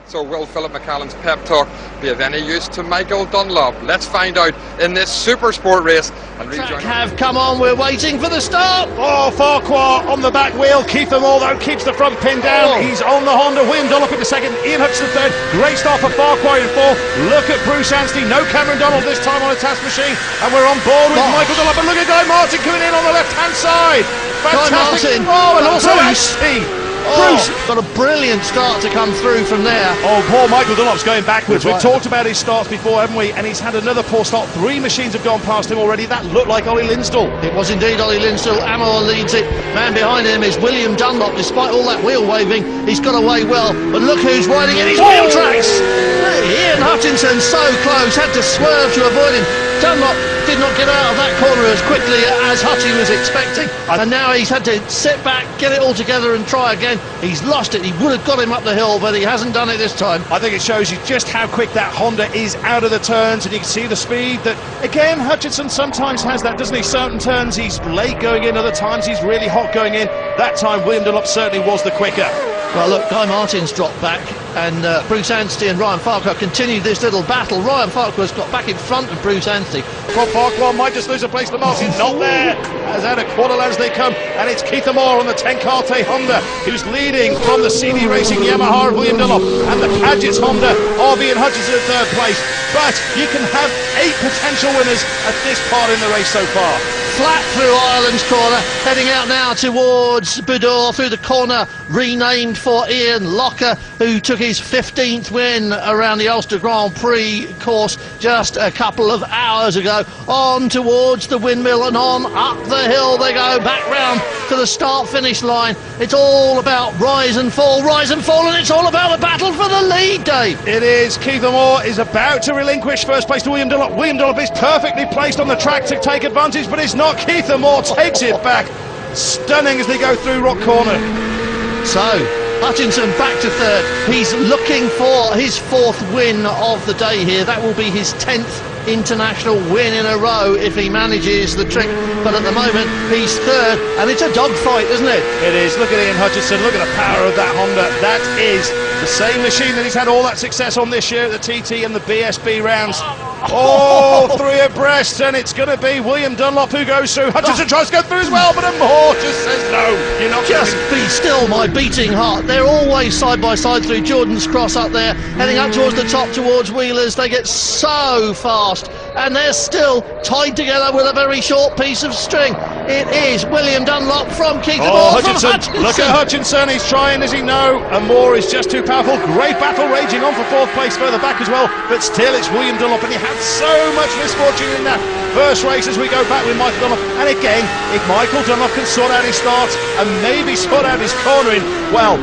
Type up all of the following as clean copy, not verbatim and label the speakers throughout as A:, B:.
A: So will Philip McCallan's pep talk be of any use to Michael Dunlop? Let's find out in this super sport race. And
B: Track have come on, we're waiting for the start.
C: Oh, Farquhar on the back wheel. Keith Moore though keeps the front pin down. He's on the Honda. William Dunlop in the second. Ian Hutchinson third. Great start for Farquhar in fourth. Look at Bruce Anstey. No Cameron Donald this time on a task machine. And we're on board with Michael Dunlop. And look at Guy Martin coming in on the left-hand side. Fantastic. Oh, and also Anstey.
B: Bruce got a brilliant start to come through from there.
C: Oh, poor Michael Dunlop's going backwards. We've talked about his starts before, haven't we? And he's had another poor start. 3 machines have gone past him already. That looked like Ollie Linstall.
B: It was indeed Ollie Linstall. Amor leads it. Man behind him is William Dunlop. Despite all that wheel waving, he's got away well. But look who's riding in his wheel tracks. Ian Hutchinson so close, had to swerve to avoid him. Dunlop did not get out of that corner as quickly as Hutchie was expecting, and now he's had to sit back, get it all together and try again. He's lost it. He would have got him up the hill, but he hasn't done it this time.
C: I think it shows you just how quick that Honda is out of the turns, and you can see the speed that, again, Hutchinson sometimes has that, doesn't he? Certain turns he's late going in, other times he's really hot going in. That time William Dunlop certainly was the quicker.
B: Well, look, Guy Martin's dropped back, and Bruce Anstey and Ryan Farquhar continued this little battle. Ryan Farquhar's got back in front of Bruce Anstey.
C: Rob Farquhar might just lose a place to Martin. Not there, as out of quarter as they come, and it's Keith Moore on the 10 Carte Honda who's leading from the CD Racing Yamaha of William Dunlop, and the Paget's Honda RV and Hutchinson in third place. But you can have 8 potential winners at this part in the race so far.
B: Flat through Ireland's corner, heading out now towards Budor through the corner renamed for Ian Locker, who took his 15th win around the Ulster Grand Prix course just a couple of hours ago. On towards the windmill and on up the hill they go, back round to the start-finish line. It's all about rise and fall, and it's all about the battle for the lead, Dave.
C: It is. Keith Moore is about to relinquish first place to William Dunlop. William Dunlop is perfectly placed on the track to take advantage, but it's not. Keith Moore takes it back. Stunning as they go through Rock Corner.
B: So, Hutchinson back to third. He's looking for his 4th win of the day here. That will be his 10th international win in a row if he manages the trick. But at the moment, he's third, and it's a dogfight, isn't it?
C: It is. Look at Ian Hutchinson. Look at the power of that Honda. That is the same machine that he's had all that success on this year at the TT and the BSB rounds. Oh, 3 abreast, and it's going to be William Dunlop who goes through. Hutchinson tries to go through as well, but Moore just says no. You're not
B: just be still, my beating heart. They're always side by side through Jordan's Cross up there, heading up towards the top towards Wheelers. They get so fast, and they're still tied together with a very short piece of string. It is William Dunlop from Keith Moore.
C: Hutchinson. Look at Hutchinson. He's trying, does he know? And Moore is just too powerful. Great battle raging on for 4th place further back as well, but still it's William Dunlop, and he had so much misfortune in that first race as we go back with Michael Dunlop. And again, if Michael Dunlop can sort out his starts and maybe sort out his cornering, well,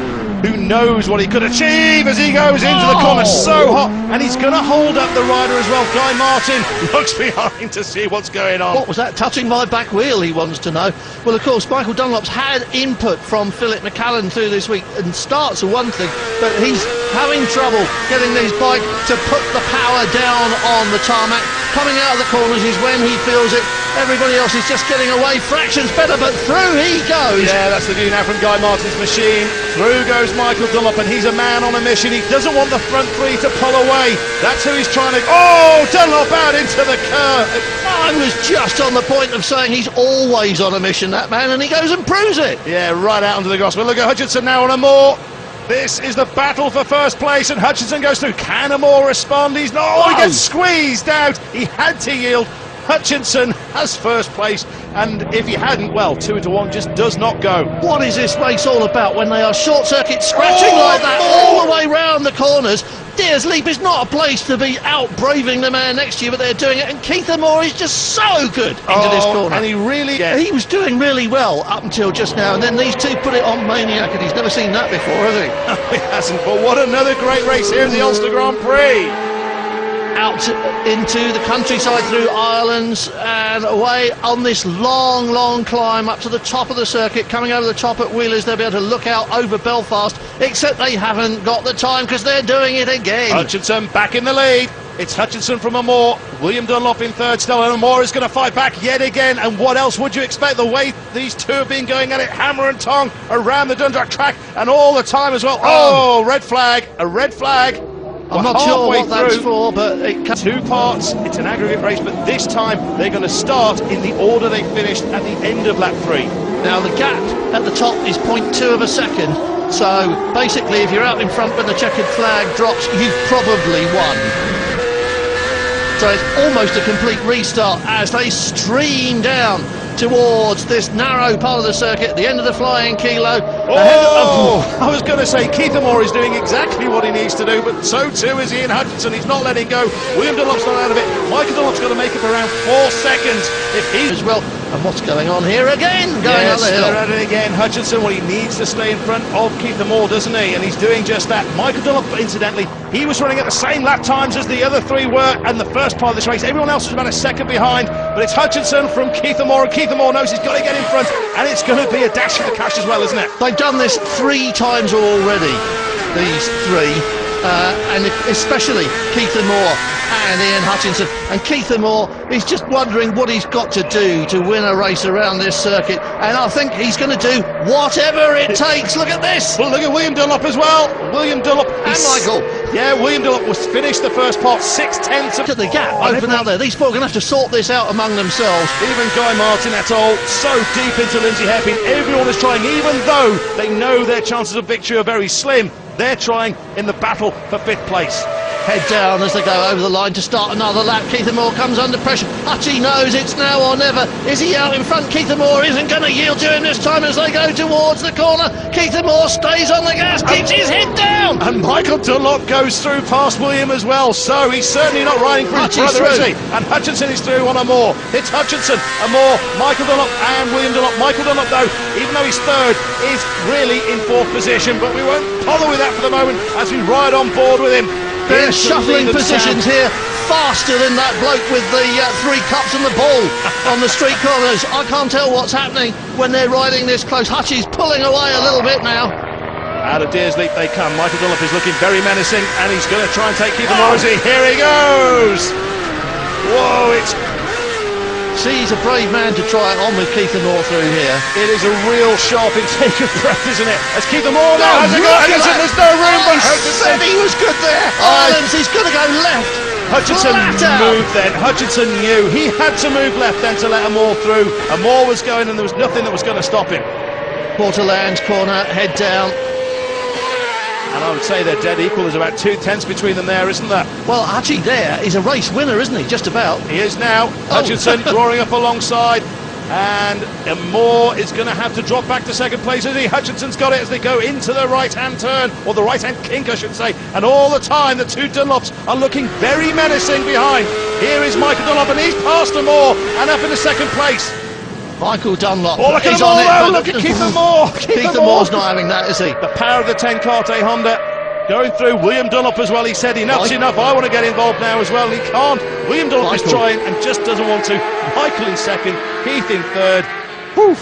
C: who knows what he could achieve as he goes into the corner. So hot, and he's going to hold up the rider as well. Guy Martin looks behind to see what's going on.
B: What was that touching my back wheel, he wants to know. Well, of course, Michael Dunlop's had input from Philip McCallan through this week, and starts are one thing, but he's having trouble getting his bike to put the power down on the tarmac. Coming out of the corners is when he feels it. Everybody else is just getting away fractions better, but through he goes.
C: Yeah, that's the view now from Guy Martin's machine. Through goes Michael Dunlop, and he's a man on a mission. He doesn't want the front 3 to pull away. That's who he's trying to... Oh, Dunlop out into the curve.
B: I was just on the point of saying he's always on a mission, that man, and he goes and proves it.
C: Yeah, right out onto the grass. But look at Hutchinson now on a Moore. This is the battle for first place, and Hutchinson goes through. Can Moore respond? He's not. Oh, he gets squeezed out. He had to yield. Hutchinson has first place, and if he hadn't, well, 2-1 just does not go.
B: What is this race all about when they are short circuit scratching like that all the way round the corners? Deers Leap is not a place to be out braving the man next to you, but they're doing it, and Keith Moore is just so good into this corner.
C: And he really...
B: He was doing really well up until just now, and then these two put it on Maniac, and he's never seen that before, has he?
C: No, he hasn't, but what another great race here in the Ulster Grand Prix.
B: Out into the countryside through Ireland and away on this long climb up to the top of the circuit. Coming over the top at Wheelers, they'll be able to look out over Belfast, except they haven't got the time because they're doing it again.
C: Hutchinson back in the lead. It's Hutchinson from Moore, William Dunlop in third still, and Moore is going to fight back yet again. And what else would you expect? The way these two have been going at it, hammer and tongue, around the Dundalk track, and all the time as well. Oh, red flag, a red flag.
B: I'm not sure what that's for, but it can...
C: Two parts, it's an aggregate race, but this time they're going to start in the order they finished at the end of lap 3.
B: Now the gap at the top is 0.2 of a second, so basically if you're out in front when the checkered flag drops, you've probably won. So it's almost a complete restart as they stream down towards this narrow part of the circuit at the end of the flying kilo.
C: I was going to say Keith Moore is doing exactly what he needs to do, but so too is Ian Hutchinson. He's not letting go. William Dunlop's not out of it. Michael Dunlop's got to make up around 4 seconds if he
B: as well. And what's going on here again? Going up the hill.
C: They're at it again. Hutchinson, well, he needs to stay in front of Keith Moore, doesn't he? And he's doing just that. Michael Dunlop, incidentally, he was running at the same lap times as the other three were and the first part of this race. Everyone else was about a second behind, but it's Hutchinson from Keith Moore, and Keith Moore knows he's got to get in front, and it's going to be a dash for the cash as well, isn't it?
B: They've done this 3 times already, these three, and especially Keith Moore and Ian Hutchinson. And Keith Moore is just wondering what he's got to do to win a race around this circuit, and I think he's going to do whatever it takes. Look at this.
C: Well, look at William Dunlop as well. William Dunlop
B: and Michael.
C: Yeah, William Dunlop was finished the first part 6/10.
B: Look at the gap open out there. These four are going to have to sort this out among themselves.
C: Even Guy Martin et al. So deep into Lindsay Hairpin. Everyone is trying, even though they know their chances of victory are very slim. They're trying in the battle for 5th place.
B: Head down as they go over the line to start another lap. Keith Moore comes under pressure. Hutchie knows it's now or never. Is he out in front? Keith Moore isn't going to yield to him this time as they go towards the corner. Keith Moore stays on the gas, keeps his head down.
C: And Michael Dunlop goes through past William as well, so he's certainly not riding for his brother, is he? And Hutchinson is through on a Moore. It's Hutchinson, a Moore, Michael Dunlop and William Dunlop. Michael Dunlop, though, even though he's third, is really in 4th position, but we won't bother with that for the moment as we ride on board with him.
B: They're shuffling positions here faster than that bloke with the 3 cups and the ball on the street corners. I can't tell what's happening when they're riding this close. Hutchie's pulling away a little bit now.
C: Out of Deers Leap they come. Michael Dunlop is looking very menacing, and he's going to try and take Keith Moore. Here he goes. Whoa, it's...
B: See, he's a brave man to try it on with Keith Moore through here.
C: It is a real sharp intake of breath, isn't it? As Keith Moore now has a go. There's no room, but
B: Hutchinson, he was good there. Islands, he's going to go left.
C: Hutchinson moved then. Hutchinson knew he had to move left then to let Moore through. And Moore was going, and there was nothing that was going to stop him.
B: Porterland's corner, head down.
C: And I would say they're dead equal. There's about 2 tenths between them there, isn't there?
B: Well, Hutchie there is a race winner, isn't he? Just about.
C: He is now. Hutchinson drawing up alongside. And Moore is going to have to drop back to 2nd place, is he? Hutchinson's got it as they go into the right-hand turn, or the right-hand kink, I should say. And all the time, the 2 Dunlops are looking very menacing behind. Here is Michael Dunlop, and he's past Moore and up into 2nd place.
B: Michael Dunlop
C: is
B: on it.
C: Oh, look at Keith Moore.
B: Keith Moore's not having that, is he?
C: The power of the 10 Karte Honda going through. William Dunlop as well. He said enough's enough. I want to get involved now as well. And he can't. William Dunlop is trying and just doesn't want to. Michael in 2nd, Keith in 3rd. Whew.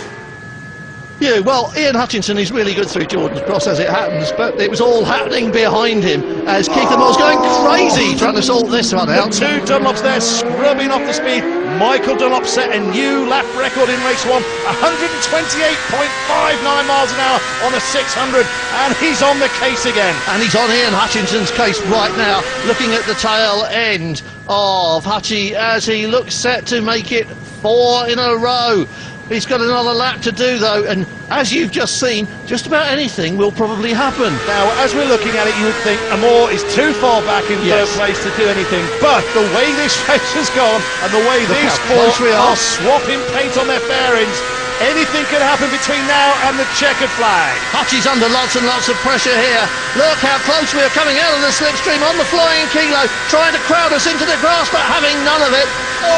B: Yeah, well, Ian Hutchinson is really good through Jordan's Cross as it happens, but it was all happening behind him as Keith Moore's going crazy trying to sort this one out.
C: The 2 Dunlops there scrubbing off the speed. Michael Dunlop set a new lap record in race 1, 128.59 miles an hour on a 600, and he's on the case again.
B: And he's on Ian Hutchinson's case right now, looking at the tail end of Hutchie as he looks set to make it 4 in a row. He's got another lap to do though, and as you've just seen, just about anything will probably happen.
C: Now, as we're looking at it, you would think Moore is too far back in 3rd place to do anything, but the way this race has gone, and the way these 4 are swapping paint on their fairings, anything could happen between now and the checkered flag.
B: Hutchie's under lots and lots of pressure here. Look how close we are coming out of the slipstream on the flying kilo, trying to crowd us into the grass, but having none of it.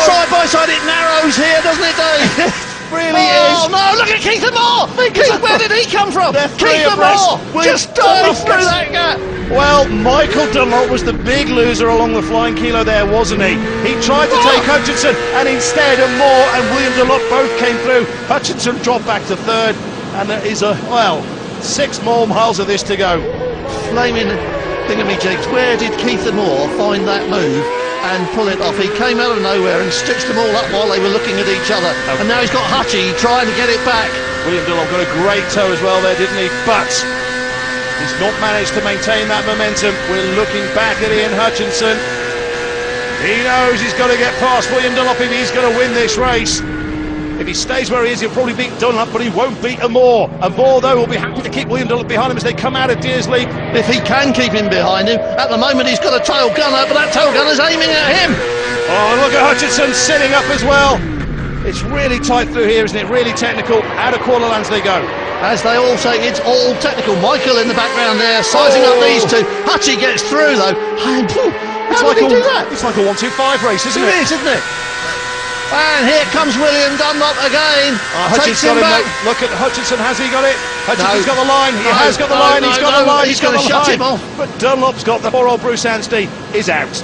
B: Side by side, it narrows here, doesn't it, Dave?
C: Really is.
B: Oh no, look at Keith Moore! Where did he come from?
C: Keith
B: Moore just dives through that gap.
C: Well, Michael Dunlop was the big loser along the flying kilo there, wasn't he? He tried to take Hutchinson, and instead Moore and William Dunlop both came through. Hutchinson dropped back to 3rd, and there is 6 more miles of this to go.
B: Flaming thingamajigs, where did Keith Moore find that move and pull it off. He came out of nowhere and stitched them all up while they were looking at each other. And now he's got Hutchie trying to get it back.
C: William Dunlop got a great toe as well there, didn't he? But he's not managed to maintain that momentum. We're looking back at Ian Hutchinson. He knows he's got to get past William Dunlop if he's going to win this race. If he stays where he is, he'll probably beat Dunlop, but he won't beat Amor. Amor, though, will be happy to keep William Dunlop behind him as they come out of Deers Leap.
B: If he can keep him behind him. At the moment, he's got a tail gunner, but that tail gunner's aiming at him.
C: Oh, look at Hutchinson sitting up as well. It's really tight through here, isn't it? Really technical. Out of Quarterlands they go.
B: As they all say, it's all technical. Michael in the background there, sizing up these two. Hutchie gets through, though. How did he do that?
C: It's like a 1-2-5 race, isn't it?
B: It is, isn't it? And here comes William Dunlop again. Takes him back.
C: Look at Hutchinson. Has he got it? Hutchinson's got the line. He has got the line. He's got the line.
B: He's got to shut him off.
C: But Dunlop's got the poor old Bruce Anstey is out.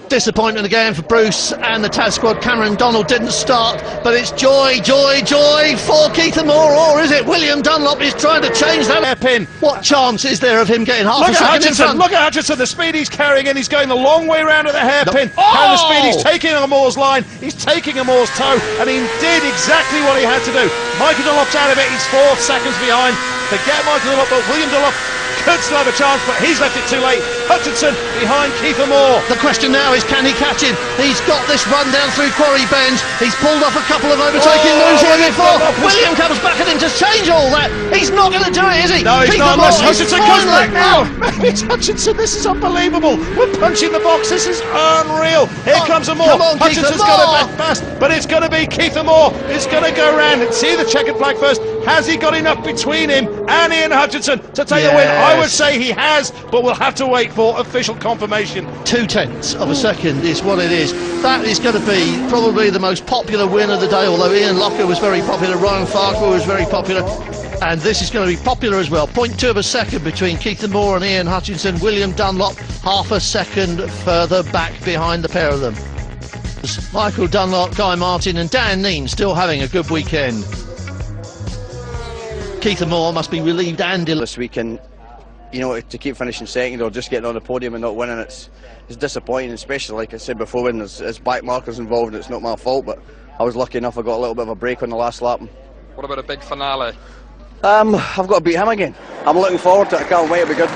B: Disappointment again for Bruce and the Taz squad. Cameron Donald didn't start, but it's joy for Keith Amor, or is it? William Dunlop is trying to change that hairpin. What chance is there of him getting half a second in front?
C: Look at Hutchinson, the speed he's carrying in, he's going the long way round at the hairpin.
B: No.
C: And the speed he's taking Amor's line, he's taking Amor's toe, and he did exactly what he had to do. Michael Dunlop's out of it, he's 4 seconds behind. To get Michael Dunlop, but William Dunlop could still have a chance, but he's left it too late. Hutchinson behind Keith Amor.
B: The question now is, can he catch him? He's got this run down through Quarry Bends. He's pulled off a couple of overtaking moves here before. William comes back at him to change all that. He's not going to do it, is he?
C: No, he's
B: Keith
C: not,
B: Amor,
C: unless Hutchinson comes back now.
B: Oh.
C: Maybe it's Hutchinson. This is unbelievable. We're punching the box. This is unreal. Here comes Amor.
B: Come on,
C: Hutchinson's got it back fast, but it's going to be Keith Amor. It's going to go round and see the checkered flag first. Has he got enough between him and Ian Hutchinson to take the win? I would say he has, but we'll have to wait for official confirmation.
B: 0.2 of a second is what it is. That is going to be probably the most popular win of the day, although Ian Locker was very popular, Ryan Farquhar was very popular, and this is going to be popular as well. 0.2 of a second between Keith Amor and Ian Hutchinson. William Dunlop half a second further back behind the pair of them. Michael Dunlop, Guy Martin and Dan Neen still having a good weekend. Keith Amor must be relieved and
D: this weekend, you know, to keep finishing second or just getting on the podium and not winning, it's disappointing, especially like I said before, when there's back markers involved and it's not my fault, but I was lucky enough I got a little bit of a break on the last lap.
A: What about a big finale?
D: I've got to beat him again. I'm looking forward to it, I can't wait, it'll be good.